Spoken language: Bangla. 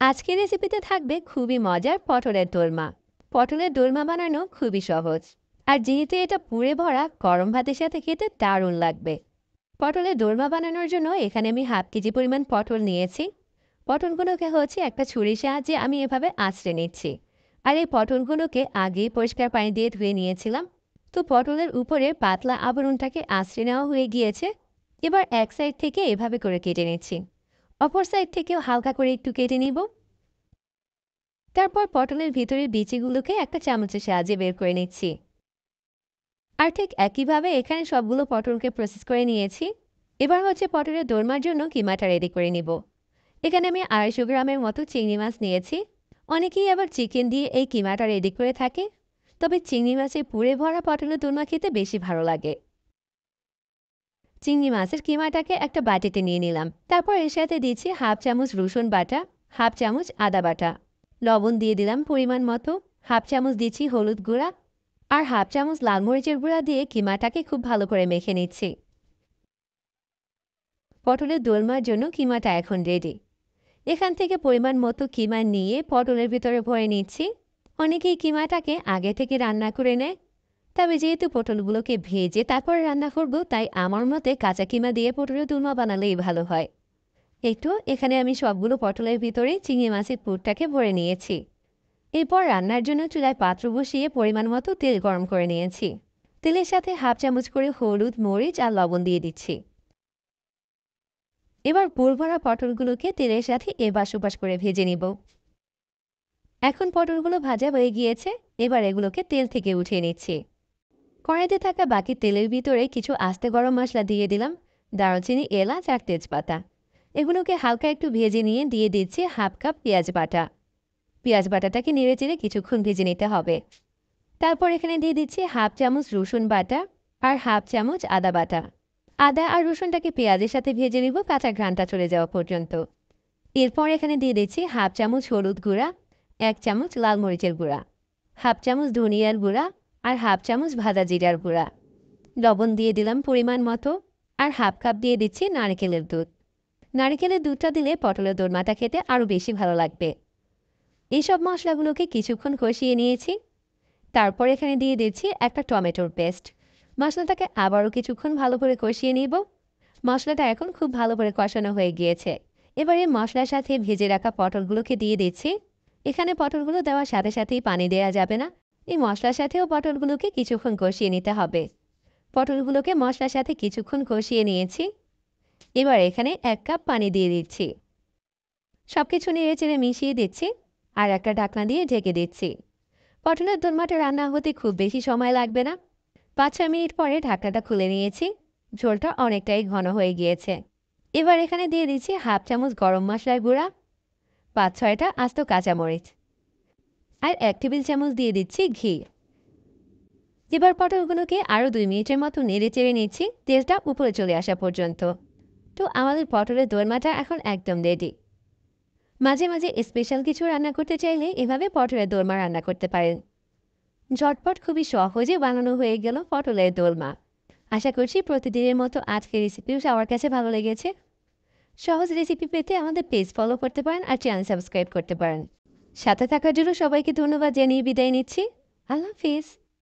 আজকের রেসিপিতে থাকবে খুবই মজার পটলের দোরমা। পটলের দোরমা বানানো খুবই সহজ, আর যেহেতু এটা পুরে ভরা, গরম ভাতের সাথে খেতে দারুণ লাগবে। পটলের দোরমা বানানোর জন্য এখানে আমি 1/2 কেজি পরিমাণ পটল নিয়েছি। পটলগুলোকে একটা ছুরির সাহায্যে আমি এভাবে আঁচড়ে নিচ্ছি। আর এই পটলগুলোকে আগেই পরিষ্কার পানি দিয়ে ধুয়ে নিয়েছিলাম। তো পটলের উপরে পাতলা আবরণটাকে আঁচড়ে নেওয়া হয়ে গিয়েছে। এবার এক সাইড থেকে এভাবে করে কেটে নিচ্ছি, অপর সাইড থেকেও হালকা করে একটু কেটে নিব। তারপর পটলের ভিতরের বিচিগুলোকে একটা চামচের সাহায্যে বের করে নিচ্ছি। আর ঠিক একইভাবে এখানে সবগুলো পটলকে প্রসেস করে নিয়েছি। এবার পটলের দোরমার জন্য কিমাটা রেডি করে নিব। এখানে আমি 250 গ্রামের মতো চিংড়ি মাছ নিয়েছি। অনেকেই আবার চিকেন দিয়ে এই কিমাটা রেডি করে থাকে, তবে চিংড়ি মাছের পুরে ভরা পটলের দোরমা খেতে বেশি ভালো লাগে। চিংড়ি মাছের কিমাটাকে একটা বাটিতে নিয়ে নিলাম। তারপর এর সাথে দিচ্ছি 1/2 চামচ রসুন বাটা, 1/2 চামচ আদা বাটা, লবণ দিয়ে দিলাম পরিমাণ মতো, 1/2 চামচ দিচ্ছি হলুদ গুঁড়া, আর 1/2 চামচ লাল মরিচের গুঁড়া দিয়ে কিমাটাকে খুব ভালো করে মেখে নিচ্ছি। পটলের দোরমার জন্য কিমাটা এখন রেডি। এখান থেকে পরিমাণ মতো কিমা নিয়ে পটলের ভিতরে ভরে নিচ্ছি। অনেকেই কিমাটাকে আগে থেকে রান্না করে নেয়, তবে যেহেতু পটলগুলোকে ভেজে তারপর রান্না করব, তাই আমার মতে কাঁচা কিমা দিয়ে পটলের দোরমা বানালেই ভালো হয়। এখানে আমি সবগুলো পটলের ভিতরে চিংড়ি মাছের পুরটাকে ভরে নিয়েছি। এরপর রান্নার জন্য চুলায় পাত্র বসিয়ে পরিমাণ মতো তেল গরম করে নিয়েছি। তেলের সাথে 1/2 চামচ করে হলুদ, মরিচ আর লবণ দিয়ে দিচ্ছি। এবার পুর ভরা পটলগুলোকে তেলের সাথে এপাশ ওপাশ করে ভেজে নিব। এখন পটলগুলো ভাজা হয়ে গিয়েছে। এবার এগুলোকে তেল থেকে উঠিয়ে নিচ্ছি। কড়াইতে থাকা বাকি তেলের ভিতরে কিছু আস্তে গরম মশলা দিয়ে দিলাম, দারুচিনি, এলাচ আর তেজপাতা। এগুলোকে হালকা একটু ভেজে নিয়ে দিয়ে দিচ্ছি 1/2 কাপ পেঁয়াজ বাটা। পেঁয়াজ বাটাটাকে নেড়েচেড়ে কিছুক্ষণ ভেজে নিতে হবে। তারপর এখানে দিয়ে দিচ্ছি 1/2 চামচ রসুন বাটা আর 1/2 চামচ আদা বাটা। আদা আর রসুনটাকে পেঁয়াজের সাথে ভেজে নিব কাঁচা ঘ্রাণটা চলে যাওয়া পর্যন্ত। এরপর এখানে দিয়ে দিচ্ছি 1/2 চামচ হলুদ গুঁড়া, 1 চামচ লাল মরিচের গুঁড়া, 1/2 চামচ ধনিয়ার গুঁড়া আর 1/2 চামচ ভাজা জিরার গুঁড়া। লবণ দিয়ে দিলাম পরিমাণ মতো, আর 1/2 কাপ দিয়ে দিচ্ছি নারকেলের দুধ। নারকেলের দুধটা দিলে পটলের দোরমাটা খেতে আরও বেশি ভালো লাগবে। এইসব মশলাগুলোকে কিছুক্ষণ কষিয়ে নিয়েছি। তারপর এখানে দিয়ে দিচ্ছি একটা টমেটোর পেস্ট। মশলাটাকে আবারও কিছুক্ষণ ভালো করে কষিয়ে নিব। মশলাটা এখন খুব ভালো করে কষানো হয়ে গিয়েছে। এবারে মশলার সাথে ভেজে রাখা পটলগুলোকে দিয়ে দিচ্ছি। এখানে পটলগুলো দেওয়ার সাথে সাথেই পানি দেওয়া যাবে না, এই মশলার সাথেও পটলগুলোকে কিছুক্ষণ কষিয়ে নিতে হবে। পটলগুলোকে মশলার সাথে কিছুক্ষণ কষিয়ে নিয়েছি। এবার এখানে 1 কাপ পানি দিয়ে দিচ্ছি। সবকিছু নেড়েচেড়ে মিশিয়ে দিচ্ছি, আর একটা ঢাকনা দিয়ে ঢেকে দিচ্ছি। পটলের দোরমাটা রান্না হতে খুব বেশি সময় লাগবে না। 5-6 মিনিট পরে ঢাকনাটা খুলে নিয়েছি। ঝোলটা অনেকটাই ঘন হয়ে গিয়েছে। এবার এখানে দিয়ে দিচ্ছি 1/2 চামচ গরম মশলার গুঁড়া, 5-6টা আস্ত কাঁচামরিচ, আর 1 টেবিল চামচ দিয়ে দিচ্ছি ঘি। এবার পটলগুলোকে আরও 2 মিনিটের মতো নেড়ে চেড়ে নিচ্ছি, তেলটা উপরে চলে আসা পর্যন্ত। তো আমাদের পটলের দোরমাটা এখন একদম রেডি। মাঝে মাঝে স্পেশাল কিছু রান্না করতে চাইলে এভাবে পটলের দোরমা রান্না করতে পারেন। ঝটপট খুবই সহজে বানানো হয়ে গেল পটলের দোরমা। আশা করছি প্রতিদিনের মতো আজকের রেসিপিও সবার কাছে ভালো লেগেছে। সহজ রেসিপি পেতে আমাদের পেজ ফলো করতে পারেন আর চ্যানেল সাবস্ক্রাইব করতে পারেন। সাথে থাকার জন্য সবাইকে ধন্যবাদ জানিয়ে বিদায় নিচ্ছি। আল্লাহ হাফিজ।